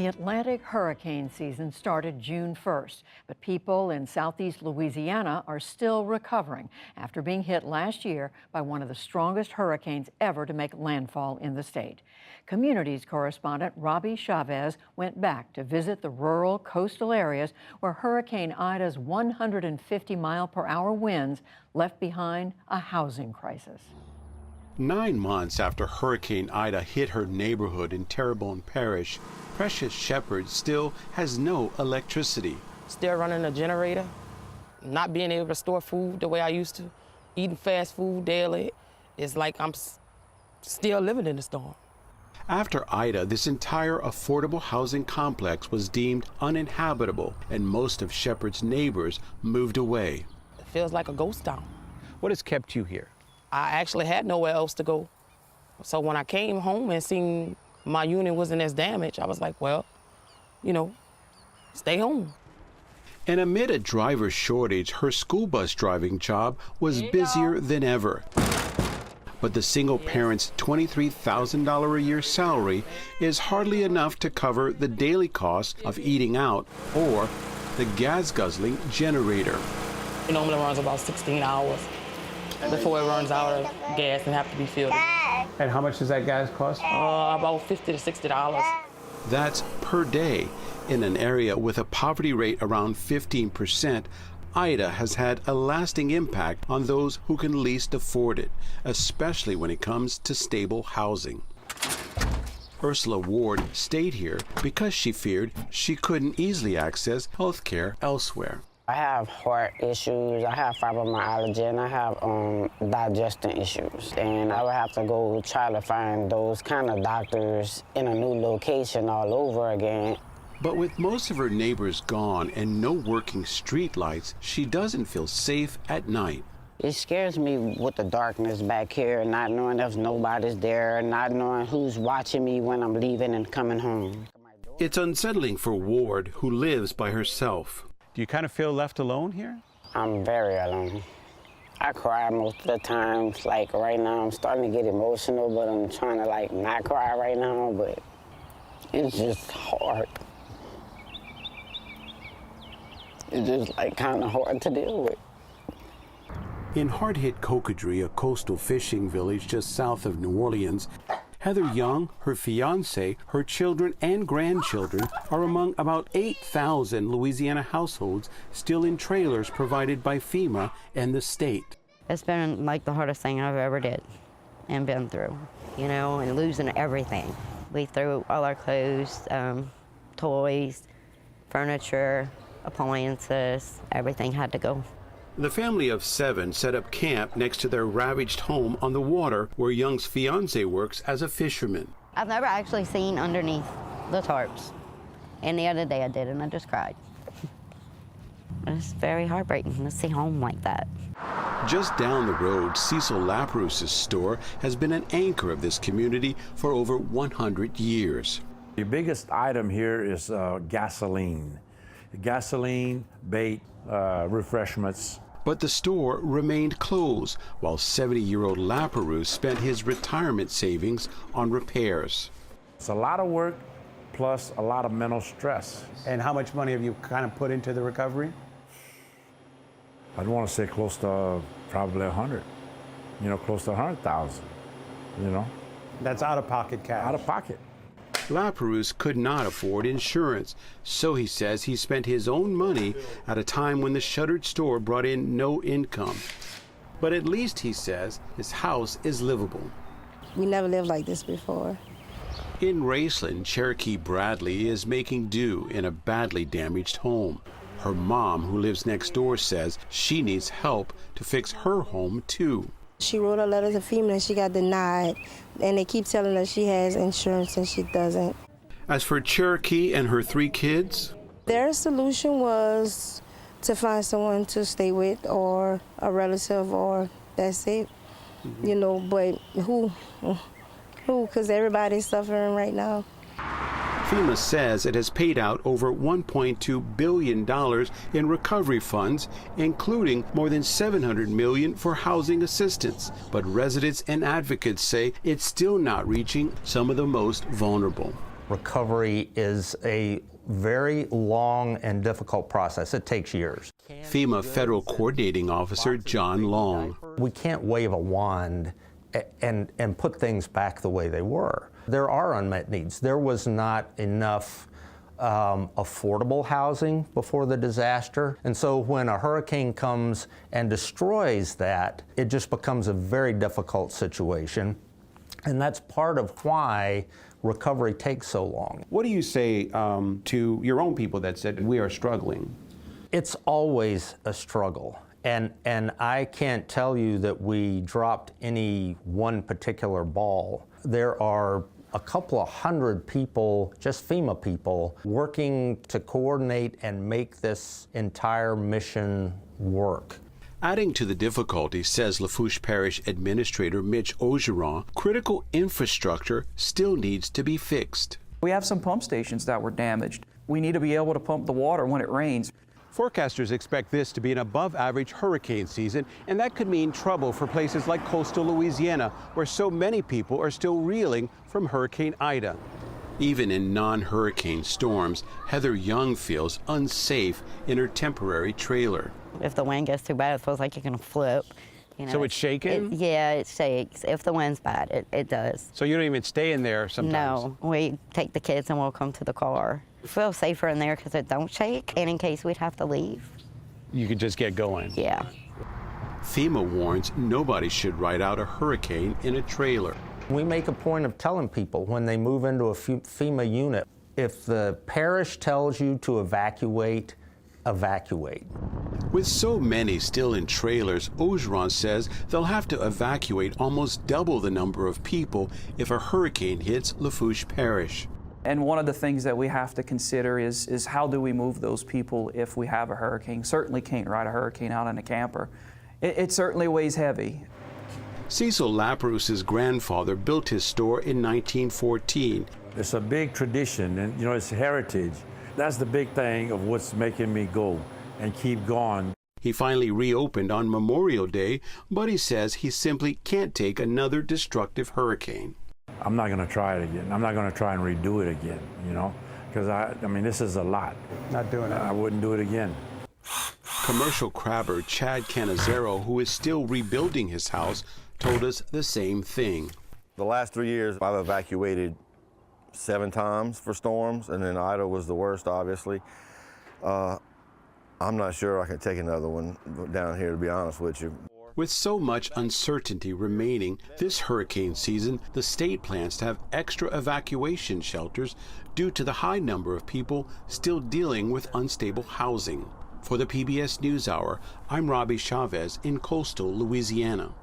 The Atlantic hurricane season started June 1st, but people in southeast Louisiana are still recovering after being hit last year by one of the strongest hurricanes ever to make landfall in the state. Communities correspondent Roby Chavez went back to visit the rural coastal areas where Hurricane Ida's 150-mile-per-hour winds left behind a housing crisis. 9 months after Hurricane Ida hit her neighborhood in Terrebonne Parish, Precious Shepherd still has no electricity. Still running a generator, not being able to store food the way I used to, eating fast food daily. It's like I'm still living in the storm. After Ida, this entire affordable housing complex was deemed uninhabitable, and most of Shepherd's neighbors moved away. It feels like a ghost town. What has kept you here? I actually had nowhere else to go. So when I came home and seen my unit wasn't as damaged, I was like, well, you know, stay home. And amid a driver shortage, her school bus driving job was busier than ever. But the single parent's $23,000 a year salary is hardly enough to cover the daily costs of eating out or the gas-guzzling generator. It normally runs about 16 hours before it runs out of gas and have to be filled. And how much does that gas cost? About $50 to $60. That's per day. In an area with a poverty rate around 15%, Ida has had a lasting impact on those who can least afford it, especially when it comes to stable housing. Ursula Ward stayed here because she feared she couldn't easily access health care elsewhere. I have heart issues, I have fibromyalgia, and I have digestion issues. And I would have to go try to find those kind of doctors in a new location all over again. But with most of her neighbors gone and no working street lights, she doesn't feel safe at night. It scares me with the darkness back here, not knowing if nobody's there, not knowing who's watching me when I'm leaving and coming home. It's unsettling for Ward, who lives by herself. Do you kind of feel left alone here? I'm very alone. I cry most of the times. Like right now, I'm starting to get emotional, but I'm trying to like not cry right now, but it's just hard. It's just like kind of hard to deal with. In hard-hit Cocodrie, a coastal fishing village just south of New Orleans, Heather Young, her fiancé, her children and grandchildren are among about 8,000 Louisiana households still in trailers provided by FEMA and the state. It's been like the hardest thing I've ever did and been through, you know, and losing everything. We threw all our clothes, toys, furniture, appliances, everything had to go. The family of 7 set up camp next to their ravaged home on the water where Young's fiancé works as a fisherman. I've never actually seen underneath the tarps. And the other day I did, and I just cried. It's very heartbreaking to see home like that. Just down the road, Cecil Laperouse's store has been an anchor of this community for over 100 years. The biggest item here is gasoline. Gasoline, bait, refreshments. But the store remained closed while 70-year-old Laperouse spent his retirement savings on repairs. It's a lot of work plus a lot of mental stress. And how much money have you kind of put into the recovery? I'd want to say close to probably 100, you know, close to 100,000, you know. That's out-of-pocket cash. Out of pocket. Laperouse could not afford insurance, so he says he spent his own money at a time when the shuttered store brought in no income. But at least, he says, his house is livable. We never lived like this before. In Raceland, Cherokee Bradley is making do in a badly damaged home. Her mom, who lives next door, says she needs help to fix her home, too. She wrote a letter to FEMA and she got denied, and they keep telling her she has insurance and she doesn't. As for Cherokee and her 3 kids, their solution was to find someone to stay with or a relative, or that's it. You know, but who? Because everybody's suffering right now. FEMA says it has paid out over $1.2 billion in recovery funds, including more than $700 million for housing assistance. But residents and advocates say it's still not reaching some of the most vulnerable. Recovery is a very long and difficult process. It takes years. FEMA Federal Coordinating Officer John Long. We can't wave a wand and put things back the way they were. There are unmet needs. There was not enough affordable housing before the disaster. And so when a hurricane comes and destroys that, it just becomes a very difficult situation. And that's part of why recovery takes so long. What do you say to your own people that said, we are struggling? It's always a struggle. And I can't tell you that we dropped any one particular ball. There are a couple of hundred people, just FEMA people, working to coordinate and make this entire mission work. Adding to the difficulty, says Lafourche Parish Administrator Mitch Ogeron, critical infrastructure still needs to be fixed. We have some pump stations that were damaged. We need to be able to pump the water when it rains. Forecasters expect this to be an above-average hurricane season, and that could mean trouble for places like coastal Louisiana, where so many people are still reeling from Hurricane Ida. Even in non-hurricane storms, Heather Young feels unsafe in her temporary trailer. If the wind gets too bad, it feels like you're going to flip. You know, So it's shaking? Yeah, it shakes. If the wind's bad, it does. So you don't even stay in there sometimes? No, we take the kids and we'll come to the car. We feel safer in there because it don't shake, and in case we'd have to leave. You could just get going. Yeah. FEMA warns nobody should ride out a hurricane in a trailer. We make a point of telling people when they move into a FEMA unit, if the parish tells you to evacuate, evacuate. With so many still in trailers, Ogeron says they'll have to evacuate almost double the number of people if a hurricane hits Lafourche Parish. And one of the things that we have to consider is how do we move those people if we have a hurricane? Certainly can't ride a hurricane out in a camper. It certainly weighs heavy. Cecil Laperouse's grandfather built his store in 1914. It's a big tradition, and you know, it's heritage. That's the big thing of what's making me go and keep going. He finally reopened on Memorial Day, but he says he simply can't take another destructive hurricane. I'm not going to try it again. I'm not going to try and redo it again, you know, because I mean, this is a lot. Not doing it. I wouldn't do it again. Commercial crabber Chad Canizero, who is still rebuilding his house, told us the same thing. The last 3 years, I've evacuated 7 times for storms, and then Ida was the worst, obviously. I'm not sure I can take another one down here, to be honest with you. With so much uncertainty remaining this hurricane season, the state plans to have extra evacuation shelters due to the high number of people still dealing with unstable housing. For the PBS NewsHour, I'm Roby Chavez in coastal Louisiana.